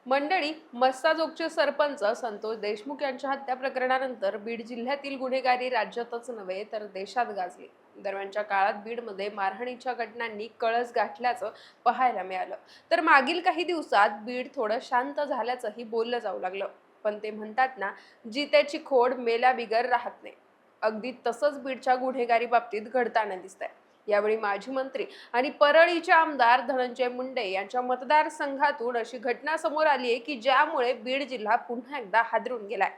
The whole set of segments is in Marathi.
मंडळी, मस्साजोगचे सरपंच संतोष देशमुख यांच्या हत्या प्रकरणानंतर बीड जिल्ह्यातील गुन्हेगारी राज्यातच नव्हे तर देशात गाजली. दरम्यानच्या काळात बीडमध्ये मारहाणीच्या घटनांनी कळस गाठल्याचं पाहायला मिळालं. तर मागील काही दिवसात बीड थोडं शांत झाल्याचंही बोललं जाऊ लागलं. पण ते म्हणतात ना, जित्याची खोड मेल्या बिगर राहत नाही. अगदी तसंच बीडच्या गुन्हेगारी बाबतीत घडताना दिसतंय. यावेळी माजी मंत्री आणि परळीचे आमदार धनंजय मुंडे यांच्या मतदारसंघातून अशी घटना समोर आली आहे की ज्यामुळे बीड जिल्हा पुन्हा एकदा हादरून गेलाय.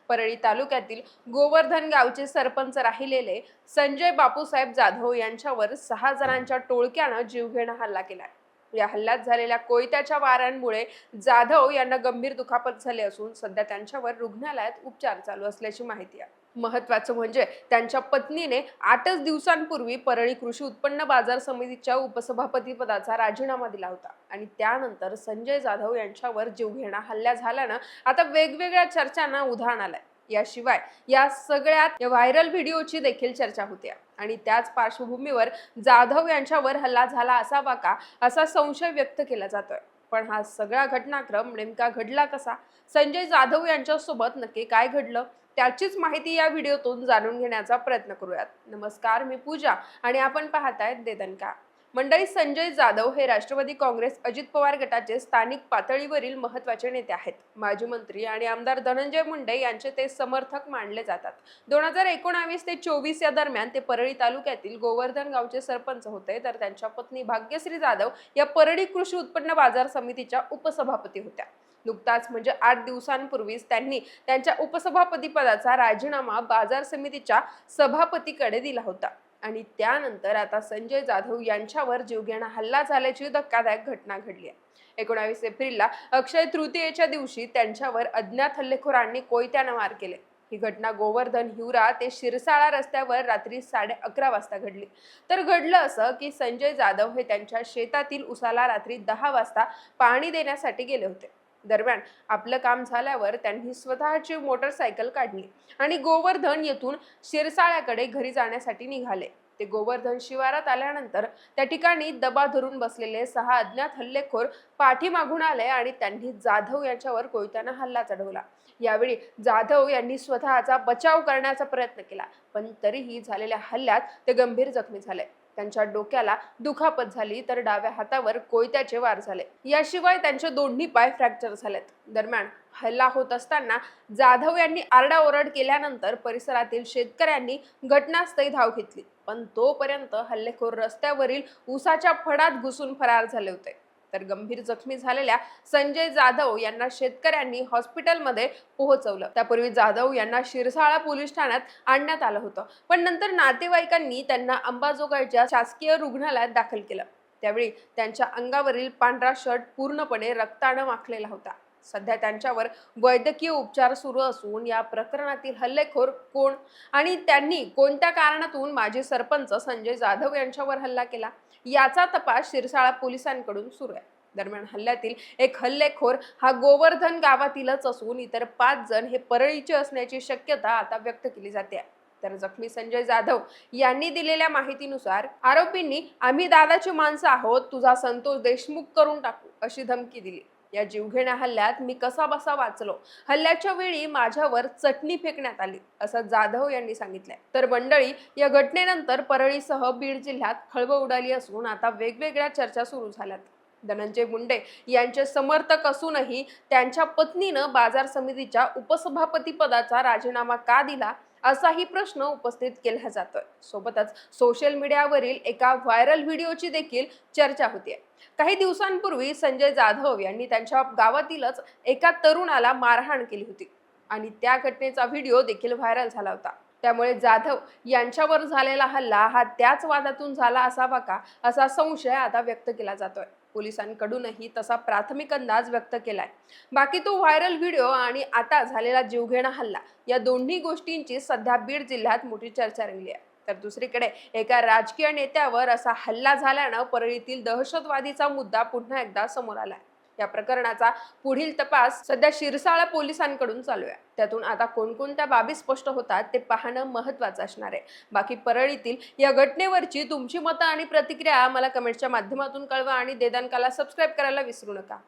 परळी तालुक्यातील गोवर्धन गावचे सरपंच राहिलेले संजय बापूसाहेब जाधव यांच्यावर 6 जणांच्या टोळक्यानं जीवघेणा हल्ला केलाय. या हल्ल्यात झालेल्या कोयत्याच्या वारांमुळे जाधव यांना गंभीर दुखापत झाली असून सध्या त्यांच्यावर रुग्णालयात उपचार चालू असल्याची माहिती आहे. महत्वाचं म्हणजे त्यांच्या पत्नीने 8च दिवसांपूर्वी परळी कृषी उत्पन्न बाजार समितीच्या उपसभापती पदाचा राजीनामा दिला होता आणि त्यानंतर संजय जाधव यांच्यावर जीवघेणा हल्ला झाल्यानं आता वेगवेगळ्या चर्चांना उधाण आलंय. याशिवाय या सगळ्यात व्हायरल व्हिडिओची देखील चर्चा होते आणि त्याच पार्श्वभूमीवर जाधव यांच्यावर हल्ला झाला असावा का असा संशय व्यक्त केला जातोय. पण हा सगळा घटनाक्रम नेमका घडला कसा, संजय जाधव यांच्यासोबत नक्की काय घडलं, त्याचीच माहिती या व्हिडिओतून जाणून घेण्याचा प्रयत्न करूयात. नमस्कार, मी पूजा आणि आपण पाहतायत देदनका. मंडळी, संजय जाधव हे राष्ट्रवादी काँग्रेस अजित पवार गटाचे स्थानिक पातळीवरील महत्त्वाचे नेते आहेत. माजी मंत्री आणि आमदार धनंजय मुंडे यांचे ते समर्थक मानले जातात. 2019 ते 24 या दरम्यान ते परळी तालुक्यातील गोवर्धन गावचे सरपंच होते, तर त्यांच्या पत्नी भाग्यश्री जाधव या परळी कृषी उत्पन्न बाजार समितीच्या उपसभापती होत्या. नुकताच म्हणजे 8 दिवसांपूर्वीच त्यांनी त्यांच्या उपसभापती पदाचा राजीनामा बाजार समितीच्या सभापतीकडे दिला होता आणि त्यानंतर आता संजय जाधव यांच्यावर जीवघेणा हल्ला झाल्याची धक्कादायक घटना घडली आहे. 19 एप्रिलला अक्षय तृतीयेच्या दिवशी त्यांच्यावर अज्ञात हल्लेखोरांनी कोयत्यानं वार केले. ही घटना गोवर्धन हिवरा ते शिरसाळा रस्त्यावर रात्री 11:30 वाजता घडली. तर घडलं असं की संजय जाधव हे त्यांच्या शेतातील उसाला रात्री 10 वाजता पाणी देण्यासाठी गेले होते. दरम्यान आपलं काम झाल्यावर त्यांनी स्वतःची मोटरसायकल काढली आणि गोवर्धन येथून शिरसाळ्याकडे घरी जाण्यासाठी निघाले. ते गोवर्धन शिवारात आल्यानंतर त्या ठिकाणी दबा धरून बसलेले 6 अज्ञात हल्लेखोर पाठीमागून आले आणि त्यांनी जाधव यांच्यावर कोयत्यानं हल्ला चढवला. यावेळी जाधव यांनी स्वतःचा बचाव करण्याचा प्रयत्न केला, पण तरीही झालेल्या हल्ल्यात ते गंभीर जखमी झाले. त्यांच्या डोक्याला दुखापत झाली तर डाव्या हातावर कोयत्याचे वार झाले. याशिवाय त्यांचे दोन्ही पाय फ्रॅक्चर झालेत. दरम्यान हल्ला होत असताना जाधव यांनी आरडाओरड केल्यानंतर परिसरातील शेतकऱ्यांनी घटनास्थळी धाव घेतली, पण तोपर्यंत हल्लेखोर रस्त्यावरील उसाच्या फडात घुसून फरार झाले होते. तर गंभीर जखमी झालेल्या संजय जाधव यांना शेतकऱ्यांनी हॉस्पिटलमध्ये पोहोचवलं. त्यापूर्वी जाधव यांना शिरसाळा पोलीस ठाण्यात आणण्यात आलं होतं, पण नंतर नातेवाईकांनी त्यांना अंबाजोगाईच्या शासकीय रुग्णालयात दाखल केलं. त्यावेळी त्यांच्या अंगावरील पांढरा शर्ट पूर्णपणे रक्तानं माखलेला होता. सध्या त्यांच्यावर वैद्यकीय उपचार सुरू असून या प्रकरणातील हल्लेखोर कोण आणि त्यांनी कोणत्या कारणातून माजी सरपंच संजय जाधव यांच्यावर हल्ला केला याचा तपास शिरसाळा पोलिसांकडून सुरू आहे. दरम्यान हल्ल्यातील एक हल्लेखोर हा गोवर्धन गावातीलच असून इतर 5 जण हे परळीचे असण्याची शक्यता आता व्यक्त केली जाते. तर जखमी संजय जाधव यांनी दिलेल्या माहितीनुसार आरोपींनी आम्ही दादाची माणसं आहोत, तुझा संतोष देशमुख करून टाकू अशी धमकी दिली. या जीवघेण्या हल्ल्यात मी कसा बसा वाचलो, हल्ल्याच्या वेळी माझ्यावर चटणी फेकण्यात आली असं जाधव यांनी सांगितलंय. तर मंडळी, या घटनेनंतर परळीसह बीड जिल्ह्यात खळबळ उडाली असून आता वेगवेगळ्या चर्चा सुरू झाल्यात. धनंजय मुंडे यांचे समर्थक असूनही त्यांच्या पत्नीनं बाजार समितीच्या उपसभापती पदाचा राजीनामा का दिला असाही प्रश्न उपस्थित केला जातोय. सोबतच सोशल मीडियावरील एका व्हायरल व्हिडिओची देखील चर्चा होतीये. काही दिवसांपूर्वी संजय जाधव यांनी त्यांच्या गावातीलच एका तरुणाला मारहाण केली होती आणि त्या घटनेचा व्हिडिओ देखील व्हायरल झाला होता. त्यामुळे जाधव यांच्यावर झालेला हल्ला हा त्याच वादातून झाला असावा का असा संशय आता व्यक्त केला जातोय. पोलिसांकडूनही तसा प्राथमिक अंदाज व्यक्त केलाय. बाकी तो व्हायरल व्हिडिओ आणि आता झालेला जीवघेणा हल्ला या दोन्ही गोष्टींची सध्या बीड जिल्ह्यात मोठी चर्चा रंगली आहे. तर दुसरीकडे एका राजकीय नेत्यावर असा हल्ला झाल्यानं परळीतील दहशतवादीचा मुद्दा पुन्हा एकदा समोर आलाय. या प्रकरणाचा पुढील तपास सध्या शिरसाळा पोलिसांकडून चालू आहे. त्यातून आता कोणकोणत्या बाबी स्पष्ट होतात ते पाहणं महत्त्वाचं असणार आहे. बाकी परळीतील या घटनेवरची तुमची मतं आणि प्रतिक्रिया मला कमेंटच्या माध्यमातून कळवा आणि देदानकाला सबस्क्राईब करायला विसरू नका.